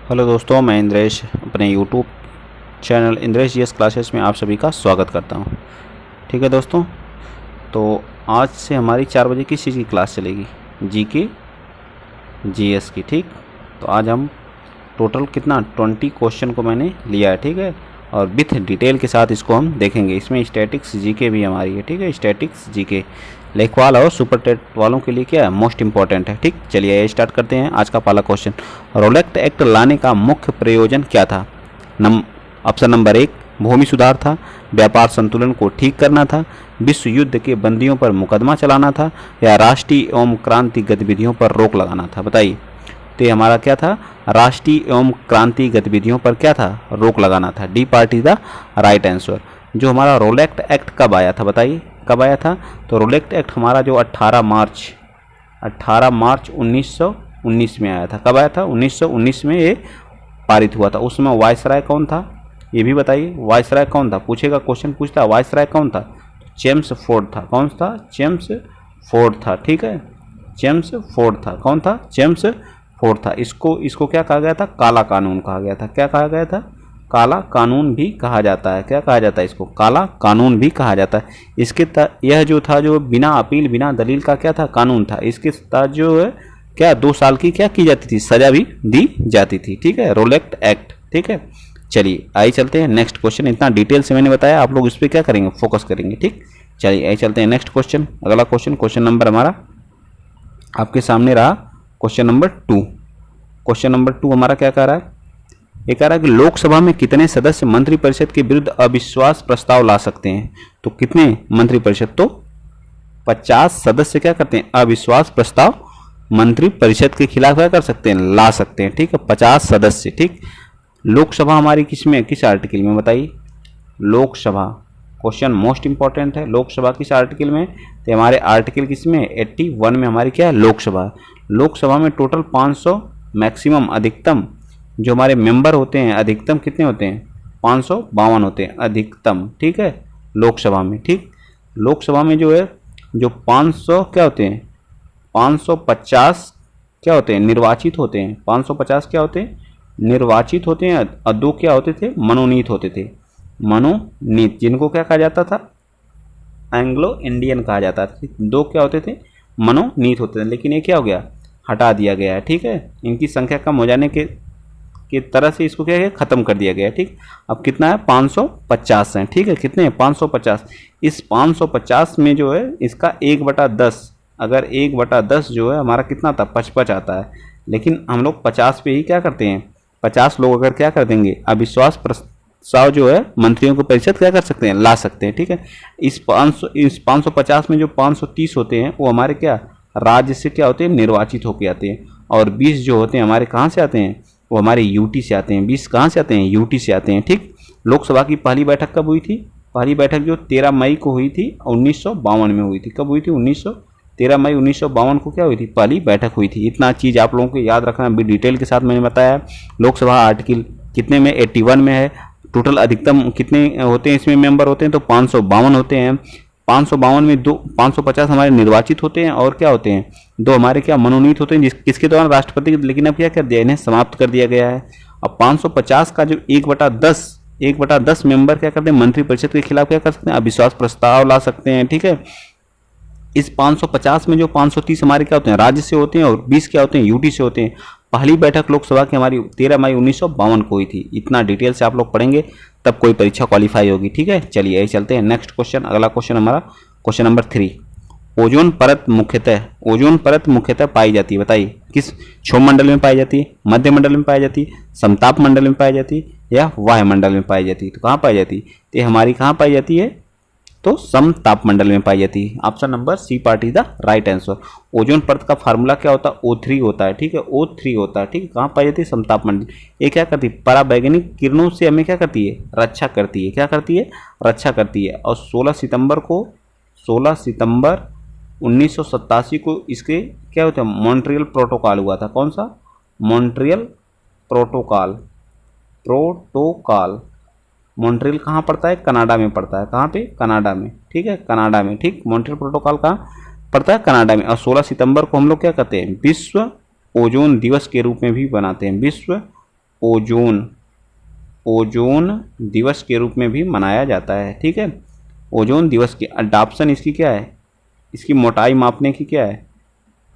Hello दोस्तों, मैं इंद्रेश अपने YouTube channel Indresh GS classes में आप सभी का स्वागत करता हूं। ठीक है दोस्तों, तो आज से हमारी 4 बजे किस चीज़ की क्लास चलेगी? जीके जीएस की। ठीक, तो आज हम टोटल कितना 20 क्वेश्चन को मैंने लिया है। ठीक है, और विथ डिटेल के साथ इसको हम देखेंगे। इसमें स्टैटिक्स जीके भी हमारी है। ठीक है, स्टैटिक्स जीके लेखपाल और सुपर टेट वालों के लिए क्या है, मोस्ट इंपॉर्टेंट है। ठीक, चलिए स्टार्ट करते हैं आज का पहला क्वेश्चन। रोलेक्ट एक्ट लाने का मुख्य प्रयोजन क्या था? ऑप्शन नंबर 1 भूमि सुधार था, व्यापार संतुलन को ठीक करना था, विश्व युद्ध के बंदियों पर मुकदमा चलाना था, या राष्ट्रीय एवं क्रांति गतिविधियों पर रोक लगाना था। बताइए, तो ये हमारा क्या था? राष्ट्रीय एवं क्रांति गतिविधियों पर क्या था? रोक लगाना था। D part is the right answer. जो हमारा रोलेक्ट एक्ट कब आया था? बताइए कब आया था? तो रोलेक्ट एक्ट हमारा जो 18 मार्च 1919 में आया था। कब आया था? 1919 में ये पारित हुआ था। उस समय वायसराय कौन था, ये भी बताइए। वायसराय कौन था? पूछेगा, क्वेश्चन पूछता है वायसराय कौन था? जेम्स फोर्ड था। कौन था? जेम्स फोर्ड था। ठीक है, जेम्स फोर्ड था। कौन था? जेम्स फोर्ड था। इसको क्या कहा गया था? काला कानून कहा गया था। क्या कहा गया था? काला कानून भी कहा जाता है। क्या कहा जाता है इसको? काला कानून भी कहा जाता है। यह जो था, जो बिना अपील बिना दलील का क्या था? कानून था। इसके तहत जो है क्या 2 साल की क्या की जाती थी? सजा भी दी जाती थी। ठीक है, रोलेक्ट एक्ट। ठीक है, चलिए आइए चलते हैं नेक्स्ट क्वेश्चन। इतना डिटेल से मैंने बताया, आप लोग इस पर क्या करेंगे? फोकस करेंगे। ठीक, चलिए आइए चलते हैं नेक्स्ट क्वेश्चन। अगला क्वेश्चन नंबर हमारा आपके सामने रहा, क्वेश्चन नंबर 2। क्वेश्चन नंबर 2 हमारा क्या कह रहा है? ये कह रहा है कि लोकसभा में कितने सदस्य मंत्रिपरिषद के विरुद्ध अविश्वास प्रस्ताव ला सकते हैं? तो कितने मंत्रिपरिषद? तो 50 सदस्य क्या करते हैं? अविश्वास प्रस्ताव मंत्रिपरिषद के खिलाफ क्या कर सकते हैं? ला सकते हैं। ठीक है, 50 सदस्य। ठीक, लोकसभा हमारी किस में, किस आर्टिकल में? बताइए। लोकसभा, क्वेश्चन मोस्ट इंपॉर्टेंट है। लोकसभा किस आर्टिकल में? तो हमारे आर्टिकल किस में? 81 में हमारी क्या है? लोकसभा। लोकसभा में टोटल 500 मैक्सिमम, अधिकतम जो हमारे मेंबर होते हैं, अधिकतम कितने होते हैं? 552 होते हैं अधिकतम। ठीक है, लोकसभा में। ठीक, लोकसभा में जो है, जो 500 क्या होते हैं? 550 क्या होते हैं? निर्वाचित होते हैं। 550 क्या होते हैं? निर्वाचित होते हैं। और 2 क्या होते थे? मनोनीत होते थे। मनोनीत, जिनको क्या कहा जाता था? एंग्लो इंडियन कहा जाता था। 2 क्या होते थे? मनोनीत होते थे। लेकिन ये क्या हो गया? हटा दिया गया है। ठीक है, इनकी संख्या कम हो जाने के तरह से इसको क्या है? खत्म कर दिया गया है। ठीक, अब कितना है? 550 है। ठीक है, कितने हैं? 550। इस 550 में जो है इसका 1/10, अगर 1/10 जो है हमारा कितना आता? 55 आता है। लेकिन हम लोग 50 पे ही क्या करते हैं? 50 लोग अगर क्या कर देंगे? अविश्वास प्रस्ताव जो है मंत्रियों को परिषद क्या कर सकते हैं? ला सकते हैं। ठीक है, इस 550 में जो 530 होते हैं वो हमारे क्या राज्य से क्या होते हैं? निर्वाचित होकर आते हैं। और 20 जो होते हैं हमारे कहाँ से आते हैं? वो हमारे यूटी से आते हैं। 20 कहाँ से आते हैं? यूटी से आते हैं। ठीक, लोकसभा की पहली बैठक कब हुई थी? पहली बैठक जो 13 मई को हुई थी, 1952 में हुई थी। कब हुई थी? 13 मई 1952 को क्या हुई थी? पहली बैठक हुई थी। इतना चीज़ आप लोगों को याद रखना भी, डिटेल के साथ मैंने बताया। लोकसभा आर्टिकल कितने में? 81 में है। टोटल अधिकतम कितने होते हैं इसमें मेंबर होते हैं? तो 552 होते हैं। 552 में 550 हमारे निर्वाचित होते हैं और क्या होते हैं? 2 हमारे क्या मनोनीत होते हैं, किसके द्वारा? राष्ट्रपति। लेकिन अब क्या कर दिया? इन्हें समाप्त कर दिया गया है। अब 550 का जो 1/10 मेंबर क्या करते हैं? मंत्रिपरिषद के खिलाफ क्या कर सकते हैं? अविश्वास प्रस्ताव ला सकते हैं। ठीक है, इस 550 में जो 530 हमारे क्या होते हैं? राज्य से होते हैं और 20 क्या होते हैं? यूटी से होते हैं। पहली बैठक लोकसभा की हमारी 13 मई 1952 को हुई थी। इतना डिटेल से आप लोग पढ़ेंगे तब कोई परीक्षा क्वालिफाई होगी। ठीक है, चलिए यही चलते हैं नेक्स्ट क्वेश्चन। अगला क्वेश्चन हमारा क्वेश्चन नंबर 3। ओजोन परत मुख्यतः पाई जाती है। बताइए किस क्षोभ मंडल में पाई जाती है? मध्य मंडल में पाई जाती है? समताप मंडल में पाई जाती है? या वायुमंडल में पाई जाती है? तो कहाँ पाई जाती है? तो हमारी कहाँ पाई जाती है? तो समताप मंडल में पाई जाती है। Option number C part is the right answer. Ozone परत का फार्मूला क्या होता है? O3 होता है। ठीक है, O3 होता है। ठीक है, कहाँ पाई जाती है? समताप मंडल। ये क्या करती है? पराबैंगनी किरणों से हमें क्या करती है? रक्षा करती है। क्या करती है? रक्षा करती है। और 16 सितंबर 1987 को इसके क्या होता है? मॉन्ट्रियल प्रोटोकॉल हुआ था। कौन सा? Montreal protocol. मॉन्ट्रियल कहाँ पड़ता है? कनाडा में पड़ता है। कहाँ पे? कनाडा में। ठीक है, कनाडा में। ठीक, मॉन्ट्रियल प्रोटोकॉल कहाँ पड़ता है? कनाडा में। और 16 सितंबर को हम लोग क्या करते हैं? विश्व ओजोन दिवस के रूप में भी बनाते हैं। विश्व ओजोन ओजोन दिवस के रूप में भी मनाया जाता है। ठीक है, ओजोन दिवस की अडॉप्शन इसकी क्या है, इसकी मोटाई मापने की क्या है,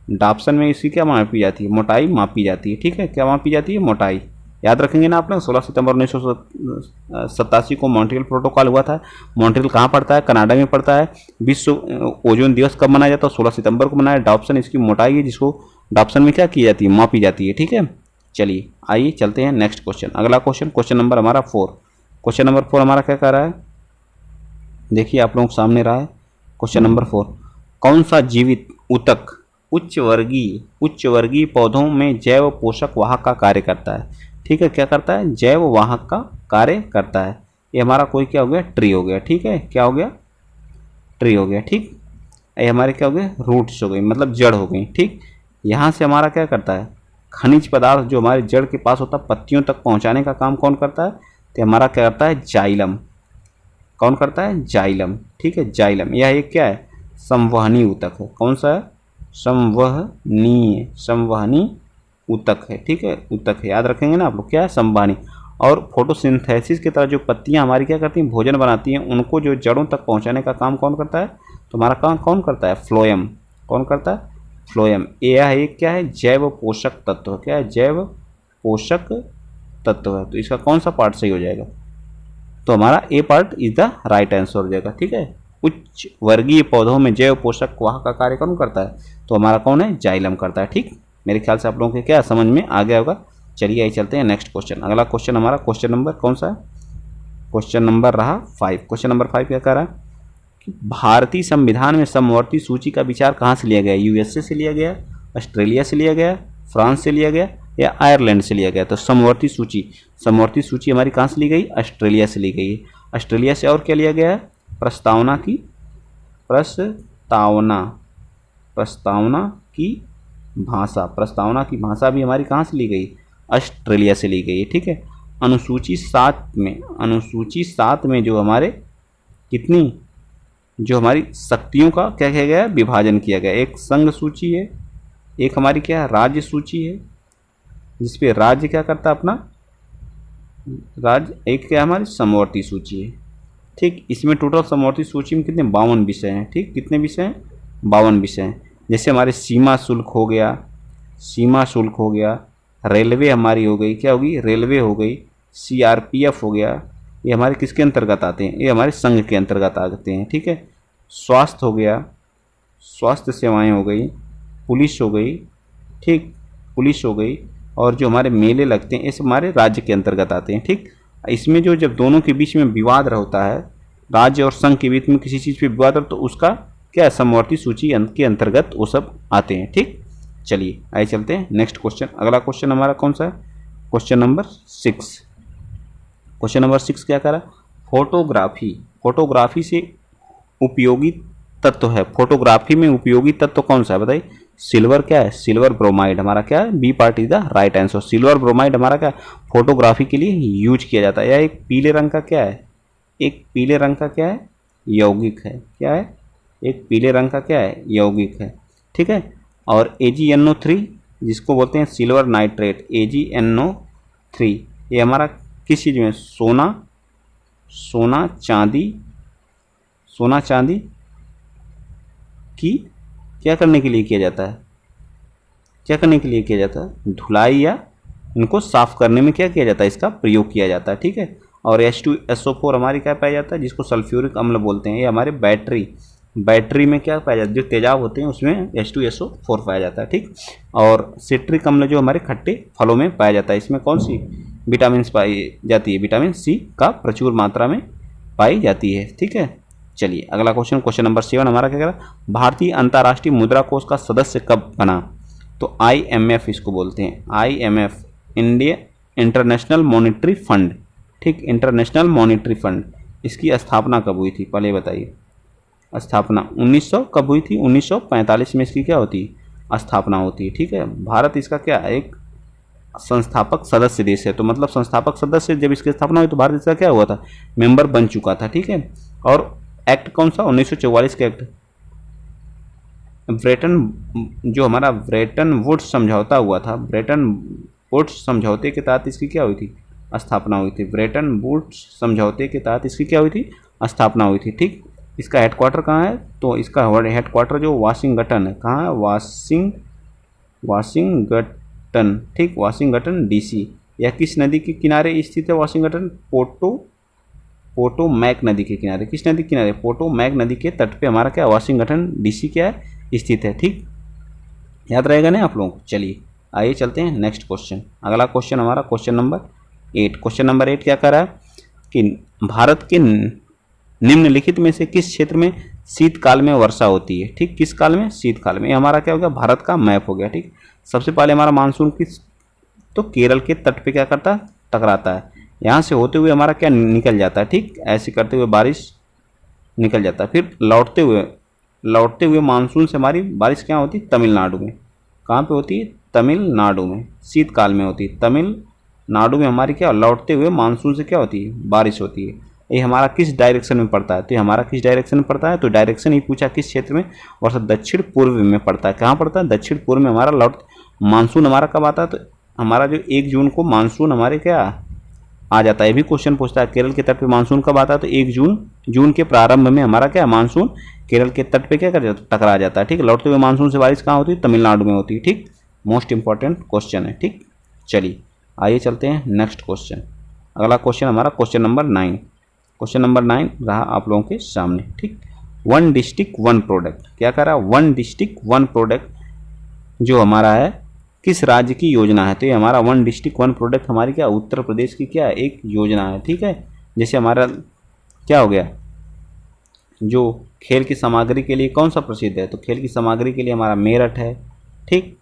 डाप्सन में इसकी क्या मापी जाती है, मोटाई मापी जाती है। ठीक है, क्या मापी जाती है, मोटाई। याद रखेंगे ना आप लोग, 16 सितंबर 1987 को मॉन्ट्रियल प्रोटोकॉल हुआ था। मॉन्ट्रियल कहाँ पड़ता है, कनाडा में पड़ता है। विश्व ओजोन दिवस कब मनाया जाता है, 16 सितंबर को मनाया। डाप्सन इसकी मोटाई है, जिसको डाप्सन में क्या की जाती है, मापी जाती है। ठीक है, चलिए आइए चलते हैं नेक्स्ट क्वेश्चन। अगला क्वेश्चन, क्वेश्चन नंबर हमारा 4। क्वेश्चन नंबर 4 हमारा क्या कह रहा है, देखिए आप लोगों के सामने रहा है क्वेश्चन नंबर 4। कौन सा जीवित ऊतक उच्च वर्गीय पौधों में जैव पोषक वाहक का कार्य करता है। ठीक है, क्या करता है, जैव वाहक का कार्य करता है। ये हमारा कोई क्या हो गया, ट्री हो गया। ठीक है, क्या हो गया, ट्री हो गया। ठीक, ये हमारे क्या हो गए, रूट्स हो गई, मतलब जड़ हो गई। ठीक, यहाँ से हमारा क्या करता है, खनिज पदार्थ जो हमारे जड़ के पास होता है पत्तियों तक पहुँचाने का काम कौन करता है, तो हमारा क्या करता है, जाइलम। कौन करता है, जाइलम। ठीक है, जाइलम। यह एक क्या है, संवहनी ऊतक है। कौन सा है, संवहनी ऊतक है। ठीक है, ऊतक है, याद रखेंगे ना आप लोग, क्या है, संवहनी। और फोटोसिंथेसिस की तरह जो पत्तियां हमारी क्या करती हैं, भोजन बनाती हैं, उनको जो जड़ों तक पहुंचाने का काम कौन करता है, तो हमारा काम कौन करता है, फ्लोएम। कौन करता है, फ्लोएम। यह एक क्या है, जैव पोषक तत्व। क्या है, जैव पोषक तत्व है। तो इसका कौन सा पार्ट सही हो जाएगा, तो हमारा A part is the right answer हो जाएगा। ठीक है, उच्च वर्गीय पौधों में जैव पोषक वाहक का कार्य कौन करता है, तो हमारा कौन है, जाइलम करता है। ठीक, मेरे ख्याल से आप लोगों के क्या समझ में आ गया होगा। चलिए आइए चलते हैं नेक्स्ट क्वेश्चन। अगला क्वेश्चन हमारा क्वेश्चन नंबर कौन सा है, क्वेश्चन नंबर रहा 5। क्वेश्चन नंबर 5 क्या कह रहा है कि भारतीय संविधान में समवर्ती सूची का विचार कहाँ से लिया गया, यूएसए से लिया गया, ऑस्ट्रेलिया से लिया गया, फ्रांस से लिया गया या आयरलैंड से लिया गया। तो समवर्ती सूची हमारी कहाँ से ली गई, ऑस्ट्रेलिया से ली गई। ऑस्ट्रेलिया से और क्या लिया गया है, प्रस्तावना की भाषा भी हमारी कहाँ से ली गई, ऑस्ट्रेलिया से ली गई। ठीक है, अनुसूची 7 में जो हमारे कितनी, जो हमारी शक्तियों का क्या किया गया है, विभाजन किया गया। एक संघ सूची है, एक हमारी क्या है, राज्य सूची है, जिसपे राज्य क्या करता है अपना राज्य, एक क्या हमारी समवर्ती सूची है। ठीक, इसमें टोटल समवर्ती सूची में कितने, 52 विषय हैं। ठीक, कितने विषय हैं, 52 विषय हैं। जैसे हमारे सीमा शुल्क हो गया, रेलवे हमारी हो गई, क्या होगी, रेलवे हो गई, सीआरपीएफ हो गया, ये हमारे किसके अंतर्गत आते हैं, ये हमारे संघ के अंतर्गत आते हैं। ठीक है, स्वास्थ्य हो गया, स्वास्थ्य सेवाएं हो गई, पुलिस हो गई। ठीक, पुलिस हो गई, और जो हमारे मेले लगते हैं, इस हमारे राज्य के अंतर्गत आते हैं। ठीक, इसमें जो जब दोनों के बीच में विवाद होता है, राज्य और संघ के बीच में किसी चीज़ पे विवाद हो, तो उसका क्या है, समवर्ती सूची के अंतर्गत वो सब आते हैं। ठीक, चलिए आइए चलते हैं नेक्स्ट क्वेश्चन। अगला क्वेश्चन हमारा कौन सा है, क्वेश्चन नंबर 6। क्वेश्चन नंबर 6 क्या कह रहा है, फोटोग्राफी से उपयोगी तत्व है। फोटोग्राफी में उपयोगी तत्व कौन सा है बताइए, सिल्वर। क्या है, सिल्वर ब्रोमाइड हमारा क्या है, B part is the right answer. Silver bromide हमारा क्या फोटोग्राफी के लिए यूज किया जाता है। या एक पीले रंग का क्या है, एक पीले रंग का क्या है, यौगिक है। क्या है, एक पीले रंग का क्या है, यौगिक है। ठीक है, और AgNO3 जिसको बोलते हैं सिल्वर नाइट्रेट, AgNO3, ये हमारा किस चीज़ में, सोना चांदी की क्या करने के लिए किया जाता है, धुलाई या इनको साफ करने में क्या किया जाता है, इसका प्रयोग किया जाता है। ठीक है, और H2SO4 हमारी क्या पाया जाता है, जिसको सल्फ्यूरिक अम्ल बोलते हैं। ये हमारे बैटरी में क्या पाया जाता है, जो तेजाब होते हैं उसमें H2SO4 पाया जाता है। ठीक, और सिट्रिक अम्ल जो हमारे खट्टे फलों में पाया जाता है। इसमें कौन सी विटामिन पाई जाती है, विटामिन C का प्रचुर मात्रा में पाई जाती है। ठीक है, चलिए अगला क्वेश्चन नंबर 7 हमारा क्या कह रहा है, भारतीय अंतर्राष्ट्रीय मुद्रा कोष का सदस्य कब बना, तो IMF इसको बोलते हैं। IMF, India international monetary fund. ठीक, इंटरनेशनल मॉनिटरी फंड, इसकी स्थापना कब हुई थी, पहले बताइए। स्थापना 1900 कब हुई थी, 1945 में इसकी क्या होती है, स्थापना होती है। ठीक है, भारत इसका क्या है, एक संस्थापक सदस्य देश है। तो मतलब संस्थापक सदस्य जब इसकी स्थापना हुई तो भारत इसका क्या हुआ था, मेंबर बन चुका था। ठीक है, और एक्ट कौन सा, 1944 का एक्ट, जो हमारा ब्रेटन वुड्स समझौता हुआ था, ब्रेटन वुड्स समझौते के तहत इसकी क्या हुई थी, स्थापना हुई थी। ब्रेटन वुड्स समझौते के तहत इसकी क्या हुई थी, स्थापना हुई थी। ठीक, इसका हेडक्वार्टर कहाँ है, तो इसका हेडक्वार्टर जो वाशिंगटन है, कहाँ है, वाशिंगटन। ठीक, वाशिंगटन डीसी। यह किस नदी के किनारे स्थित है वाशिंगटन, पोटोमैक नदी के किनारे। किस नदी के किनारे, पोटोमैक नदी के तट पे हमारा क्या वाशिंगटन डीसी क्या है, स्थित है। ठीक, याद रहेगा ना आप लोगों को। चलिए आइए चलते हैं नेक्स्ट क्वेश्चन। अगला क्वेश्चन हमारा क्वेश्चन नंबर 8। क्वेश्चन नंबर 8 क्या कर रहा है कि भारत के निम्नलिखित में से किस क्षेत्र में शीतकाल में वर्षा होती है। ठीक, किस काल में, शीतकाल में। ये हमारा क्या हो गया, भारत का मैप हो गया। ठीक, सबसे पहले हमारा मानसून किस, तो केरल के तट पे क्या करता है, टकराता है। यहाँ से होते हुए हमारा क्या निकल जाता है। ठीक, ऐसे करते हुए बारिश निकल जाता है। फिर लौटते हुए मानसून से हमारी बारिश क्या होती है, तमिलनाडु में। कहाँ पे होती है, तमिलनाडु में, शीतकाल में होती है। तमिलनाडु में हमारी क्या, लौटते हुए मानसून से क्या होती है, बारिश होती है। ये हमारा किस डायरेक्शन में पड़ता है, तो ये हमारा किस डायरेक्शन में पड़ता है, तो डायरेक्शन ही पूछा किस क्षेत्र में, वर्षा दक्षिण पूर्व में पड़ता है। कहाँ पड़ता है, दक्षिण पूर्व में हमारा मानसून हमारा कब आता है, तो हमारा जो 1 जून को मानसून हमारे क्या आ जाता है। ये भी क्वेश्चन पूछता है केरल के तट पे मानसून कब आता है, तो 1 जून के प्रारंभ में हमारा क्या मानसून केरल के तट पे क्या कर जाता, टकरा जाता है। ठीक, लौटते हुए मानसून से बारिश कहाँ होती है, तमिलनाडु में होती है। ठीक, मोस्ट इंपॉर्टेंट क्वेश्चन है। ठीक, चलिए आइए चलते हैं नेक्स्ट क्वेश्चन। अगला क्वेश्चन हमारा क्वेश्चन नंबर 9। क्वेश्चन नंबर 9 रहा आप लोगों के सामने। ठीक, 1 डिस्ट्रिक्ट 1 प्रोडक्ट क्या कर रहा है, 1 डिस्ट्रिक्ट 1 प्रोडक्ट जो हमारा है किस राज्य की योजना है, तो ये हमारा 1 डिस्ट्रिक्ट 1 प्रोडक्ट हमारी क्या, उत्तर प्रदेश की क्या एक योजना है। ठीक है, जैसे हमारा क्या हो गया, जो खेल की सामग्री के लिए कौन सा प्रसिद्ध है, तो खेल की सामग्री के लिए हमारा मेरठ है। ठीक,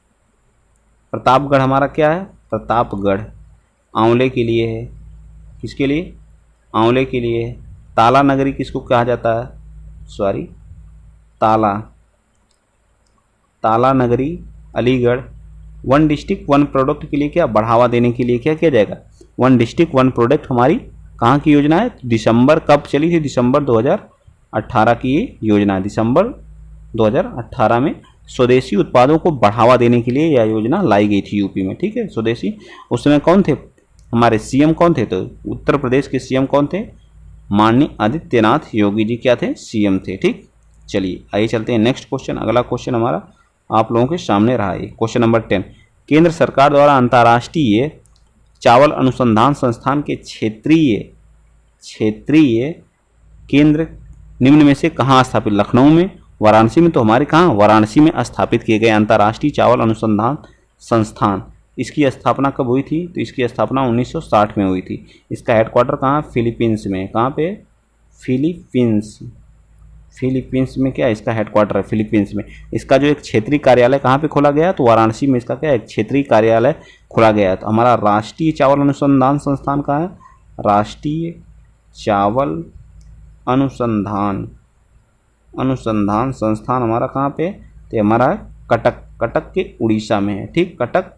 प्रतापगढ़ हमारा क्या है, प्रतापगढ़। आंवले के लिए है, किसके लिए, आंवले के लिए है। ताला नगरी किसको कहा जाता है, सॉरी ताला नगरी अलीगढ़। 1 डिस्ट्रिक्ट 1 प्रोडक्ट के लिए क्या बढ़ावा देने के लिए क्या किया जाएगा, 1 डिस्ट्रिक्ट 1 प्रोडक्ट हमारी कहाँ की योजना है, दिसंबर कब चली थी, दिसंबर 2018 की ये योजना है। दिसंबर 2018 में स्वदेशी उत्पादों को बढ़ावा देने के लिए यह योजना लाई गई थी यूपी में। ठीक है, स्वदेशी। उस समय कौन थे हमारे सीएम, कौन थे, तो उत्तर प्रदेश के सीएम कौन थे, माननीय आदित्यनाथ योगी जी क्या थे, सीएम थे। ठीक, चलिए आइए चलते हैं नेक्स्ट क्वेश्चन। अगला क्वेश्चन हमारा आप लोगों के सामने रहा है क्वेश्चन नंबर 10। केंद्र सरकार द्वारा अंतर्राष्ट्रीय चावल अनुसंधान संस्थान के क्षेत्रीय केंद्र निम्न में से कहाँ स्थापित, लखनऊ में, वाराणसी में, तो हमारे कहाँ, वाराणसी में स्थापित किए गए अंतर्राष्ट्रीय चावल अनुसंधान संस्थान। इसकी स्थापना कब हुई थी, तो इसकी स्थापना 1960 में हुई थी। इसका हेडक्वार्टर कहाँ, फिलीपींस में। कहाँ पे, फिलीपींस में क्या इसका हेडक्वार्टर है, फिलीपींस में। इसका जो एक क्षेत्रीय कार्यालय कहाँ पे खोला गया, तो वाराणसी में इसका क्या एक क्षेत्रीय कार्यालय खोला गया है। तो हमारा राष्ट्रीय चावल अनुसंधान संस्थान कहाँ है, राष्ट्रीय चावल अनुसंधान संस्थान हमारा कहाँ पे, तो हमारा कटक के उड़ीसा में है। ठीक, कटक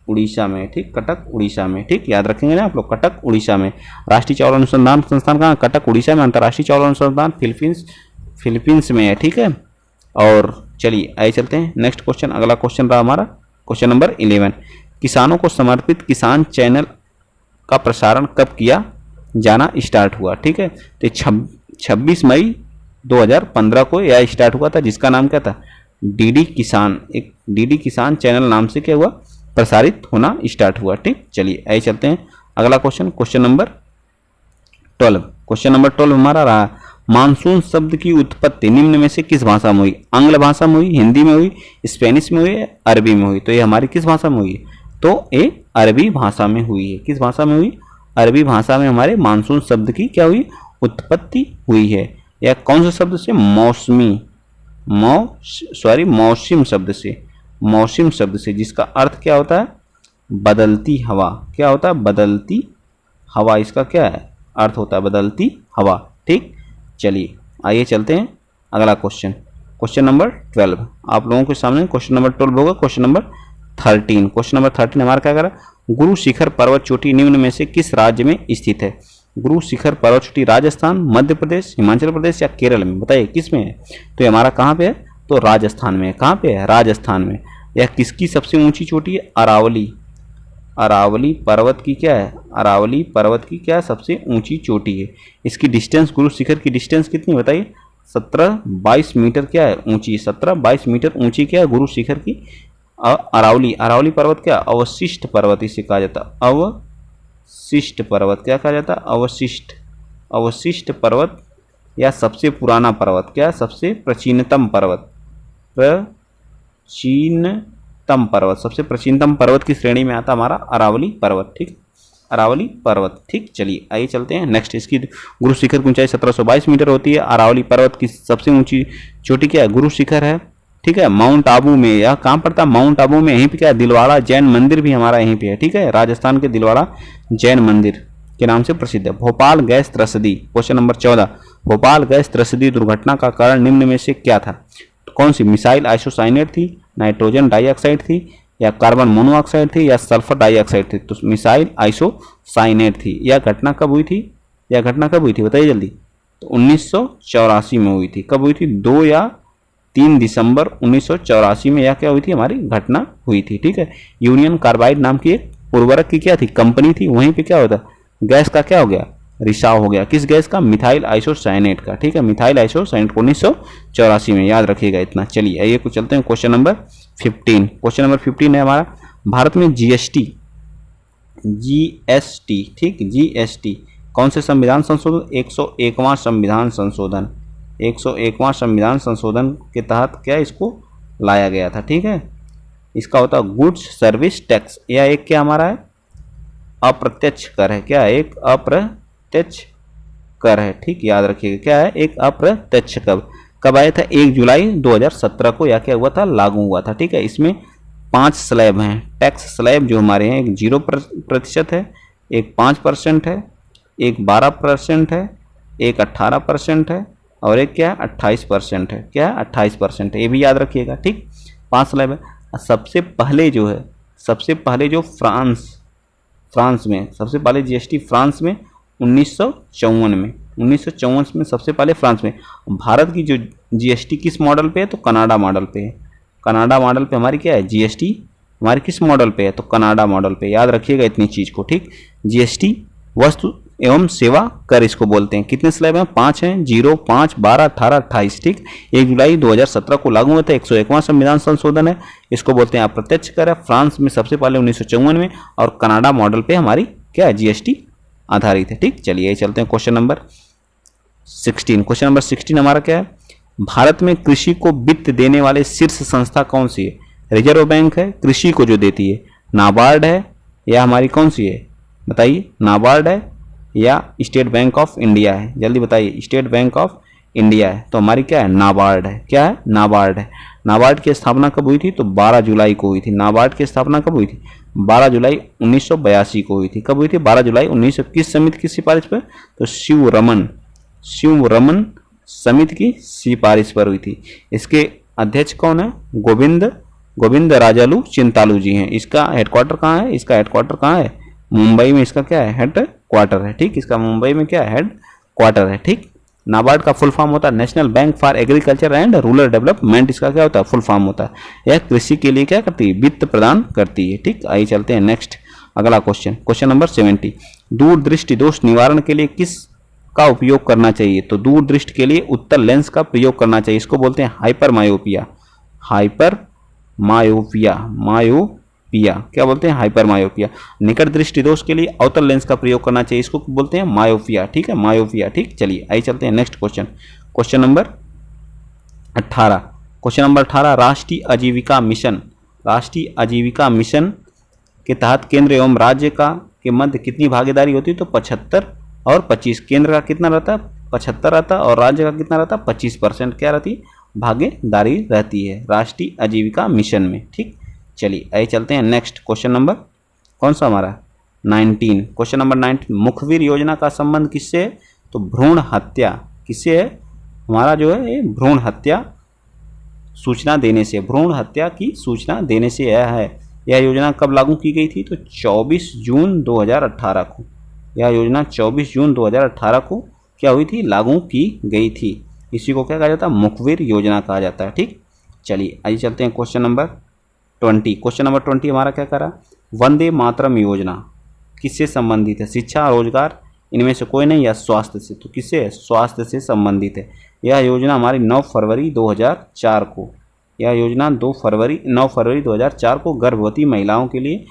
उड़ीसा में। ठीक, कटक उड़ीसा में। ठीक, याद रखेंगे ना आप लोग, कटक उड़ीसा में। राष्ट्रीय चावल अनुसंधान संस्थान कहाँ, कटक उड़ीसा में। अंतर्राष्ट्रीय चावल अनुसंधान फिलीपींस में है। ठीक है, और चलिए आइए चलते हैं नेक्स्ट क्वेश्चन। अगला क्वेश्चन रहा हमारा क्वेश्चन नंबर 11। किसानों को समर्पित किसान चैनल का प्रसारण कब किया जाना स्टार्ट हुआ। ठीक है, तो 26 मई 2015 को यह स्टार्ट हुआ था, जिसका नाम क्या था, डीडी किसान। एक डीडी किसान चैनल नाम से क्या हुआ, प्रसारित होना स्टार्ट हुआ। ठीक, चलिए आइए चलते हैं अगला question, question number 12। Question number 12 हमारा रहा, मानसून शब्द की उत्पत्ति निम्न में से किस भाषा में हुई, आंग्ल भाषा में हुई, हिंदी में हुई, स्पेनिश में हुई, अरबी में हुई। तो ये हमारी किस भाषा में हुई, तो ये अरबी भाषा में हुई है। किस भाषा में हुई, अरबी भाषा में हमारे मानसून शब्द की क्या हुई, उत्पत्ति हुई है। यह कौन से शब्द से, मौसम शब्द से, जिसका अर्थ क्या होता है, बदलती हवा। क्या होता है, बदलती हवा। इसका क्या है, अर्थ होता है बदलती हवा। ठीक, चलिए आइए चलते हैं अगला क्वेश्चन, क्वेश्चन नंबर 12। आप लोगों के सामने क्वेश्चन नंबर 12 होगा। Question number 13। क्वेश्चन नंबर 13 हमारा क्या करा, गुरु शिखर पर्वत चोटी निम्न में से किस राज्य में स्थित है। गुरु शिखर पर्वत चोटी राजस्थान, मध्य प्रदेश, हिमाचल प्रदेश या केरल में, बताइए किस में है। तो ये हमारा कहाँ पे है, तो राजस्थान में। कहाँ पे है, राजस्थान में। यह किसकी सबसे ऊंची चोटी है? अरावली, अरावली पर्वत की क्या है? अरावली पर्वत की क्या सबसे ऊंची चोटी है। इसकी डिस्टेंस, गुरु शिखर की डिस्टेंस कितनी बताइए? 17-22 मीटर क्या है ऊंची, 17-22 मीटर ऊंची क्या है गुरु शिखर की अरावली। अरावली पर्वत क्या? अवशिष्ट पर्वत इसे कहा जाता है। अवशिष्ट पर्वत क्या कहा जाता है? अवशिष्ट, अवशिष्ट पर्वत या सबसे पुराना पर्वत, क्या सबसे प्राचीनतम पर्वत, प्राचीनतम पर्वत, सबसे प्राचीनतम पर्वत की श्रेणी में आता हमारा अरावली पर्वत। ठीक, अरावली पर्वत। ठीक, चलिए आइए चलते हैं नेक्स्ट। इसकी गुरु शिखर की ऊंचाई 1722 मीटर होती है। अरावली पर्वत की सबसे ऊंची चोटी क्या है? गुरु शिखर है। ठीक है, माउंट आबू में, यह कहाँ पड़ता है? माउंट आबू में। यहीं पे क्या है? दिलवाड़ा जैन मंदिर भी हमारा यहीं पे है। ठीक है, राजस्थान के दिलवाड़ा जैन मंदिर के नाम से प्रसिद्ध है। भोपाल गैस त्रसदी, क्वेश्चन नंबर 14, भोपाल गैस त्रसदी दुर्घटना का कारण निम्न में से क्या था? तो कौन सी? मिसाइल आइसोसाइनेट थी, नाइट्रोजन डाइऑक्साइड थी, या कार्बन मोनोऑक्साइड थी, या सल्फर डाइऑक्साइड थी? तो मिसाइल आइसोसाइनेट थी। यह घटना कब हुई थी? यह घटना कब हुई थी बताइए जल्दी। तो 1984 में हुई थी। कब हुई थी? 2 या 3 दिसंबर 1984 में यह क्या हुई थी? हमारी घटना हुई थी। ठीक है, यूनियन कार्बाइड नाम की एक उर्वरक की क्या थी? कंपनी थी। वहीं पे क्या होता? गैस का क्या हो गया? रिसाव हो गया। किस गैस का? मिथाइल आइसोसाइनेट का। ठीक है, मिथाइल आइसोसाइनेट 1984 में, याद रखिएगा इतना। चलिए आइए कुछ चलते हैं क्वेश्चन नंबर 15। क्वेश्चन नंबर 15 है हमारा, भारत में जीएसटी, जीएसटी, ठीक, जीएसटी कौन से संविधान संशोधन? 101वां संविधान संशोधन, 101वां संविधान संशोधन के तहत क्या इसको लाया गया था। ठीक है, इसका होता है गुड्स सर्विस टैक्स। यह एक क्या हमारा है? अप्रत्यक्ष कर है। क्या है? एक अप्रत्यक्ष कर है। ठीक, याद रखिएगा क्या है? एक अप्रत्यक्ष कर। कब आया था? 1 जुलाई 2017 को यह क्या हुआ था? लागू हुआ था। ठीक है, इसमें 5 स्लैब हैं। टैक्स स्लैब जो हमारे हैं, एक 0% है, एक 5% है, एक 12% है, एक 18% है, और एक क्या है? 28% है। क्या है? 28% है। ये भी याद रखिएगा। ठीक, 5 स्लैब है। सबसे पहले जो है, सबसे पहले जो फ्रांस में सबसे पहले जीएसटी फ्रांस में 1954 में, 1954 में सबसे पहले फ्रांस में। भारत की जो जीएसटी किस मॉडल पे है? तो कनाडा मॉडल पे है। कनाडा मॉडल पे हमारी क्या है? जीएसटी हमारी किस मॉडल पे है? तो कनाडा मॉडल पे। याद रखिएगा इतनी चीज को। ठीक, जीएसटी वस्तु एवं सेवा कर इसको बोलते हैं। कितने स्लैब हैं? 5 हैं, 0, 5, 12, 18, 28। ठीक, 1 जुलाई 2017 को लागू हुआ था। 101वां संविधान संशोधन है, इसको बोलते हैं अप्रत्यक्ष कर है। फ्रांस में सबसे पहले 1954 में, और कनाडा मॉडल पे हमारी क्या है? जीएसटी आधारित है। ठीक, चलिए चलते हैं क्वेश्चन नंबर 16। क्वेश्चन नंबर 16 हमारा क्या है? भारत में कृषि को वित्त देने वाले शीर्ष संस्था कौन सी है? रिजर्व बैंक है कृषि को जो देती है, नाबार्ड है, या हमारी कौन सी है बताइए? नाबार्ड है या स्टेट बैंक ऑफ इंडिया है? जल्दी बताइए। स्टेट बैंक ऑफ इंडिया है, तो हमारी क्या है? नाबार्ड है। क्या है? नाबार्ड है। नाबार्ड की स्थापना कब हुई थी? तो 12 जुलाई को हुई थी। नाबार्ड की स्थापना कब हुई थी? 12 जुलाई 1982 को हुई थी। कब हुई थी? 12 जुलाई 1900। किस समिति की सिफारिश पर? तो शिवरमन समिति की सिफारिश पर हुई थी। इसके अध्यक्ष कौन है? गोविंद राजालू चिंतालू जी हैं। इसका हेडक्वार्टर कहाँ है? इसका हेडक्वार्टर कहाँ है? मुंबई में इसका क्या है? हेड क्वार्टर है। ठीक, इसका मुंबई में क्या है? हेड क्वार्टर है। ठीक, नाबार्ड का फुल फॉर्म होता है national bank for agriculture and rural development. इसका क्या होता है? फुल फॉर्म होता है। यह कृषि के लिए क्या करती है? वित्त प्रदान करती है। ठीक, आइए चलते हैं नेक्स्ट अगला क्वेश्चन। क्वेश्चन नंबर 70, दूरदृष्टि दोष निवारण के लिए किस का उपयोग करना चाहिए? तो दूरदृष्टि के लिए उत्तल लेंस का प्रयोग करना चाहिए। इसको बोलते हैं हाइपर मायोपिया। हाइपर मायोपिया क्या बोलते हैं? Hyper myopia. निकट दृष्टि दोष के लिए अवतल लेंस का प्रयोग करना चाहिए। इसको बोलते हैं मायोपिया। ठीक है, मायोपिया। ठीक, चलिए आइए चलते हैं next question. Question number 18। Question number 18, राष्ट्रीय आजीविका मिशन। राष्ट्रीय आजीविका मिशन के तहत केंद्र एवं राज्य के मध्य कितनी भागीदारी होती है? तो 75 और 25। केंद्र का कितना रहता है? 75 रहता है, और राज्य का कितना रहता है? 25% क्या रहती है? भागीदारी रहती है राष्ट्रीय आजीविका मिशन में। ठीक, चलिए आइए चलते हैं नेक्स्ट क्वेश्चन नंबर कौन सा हमारा? 19। क्वेश्चन नंबर 19, मुखबिर योजना का संबंध किससे है? तो भ्रूण हत्या। किससे है? हमारा जो है ये भ्रूण हत्या सूचना देने से, भ्रूण हत्या की सूचना देने से यह है। यह योजना कब लागू की गई थी? तो 24 जून 2018 को। यह योजना 24 जून 2018 को क्या हुई थी? लागू की गई थी। इसी को क्या कहा जाता है? मुखबिर योजना कहा जाता है। ठीक, चलिए आइए चलते हैं क्वेश्चन नंबर 20। क्वेश्चन नंबर 20 हमारा क्या करा, वंदे मातरम योजना किससे संबंधित है, शिक्षा, रोजगार, इनमें से कोई नहीं, या स्वास्थ्य से। तो किससे है, स्वास्थ्य से संबंधित है। यह योजना हमारी 9 फरवरी 2004 को, यह योजना 9 फरवरी 2004 को गर्भवती महिलाओं के लिए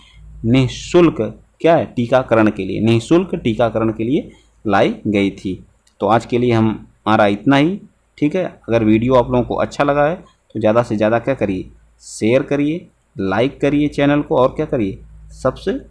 निःशुल्क क्या है, टीकाकरण के लिए, निःशुल्क टीकाकरण के लिए लाई गई थी। तो आज के लिए हमारा इतना ही, ठीक है। अगर वीडियो आप लोगों को अच्छा लगा है तो ज़्यादा से ज़्यादा क्या करिए, शेयर करिए, लाइक करिए चैनल को, और क्या करिए, सब्सक्राइब।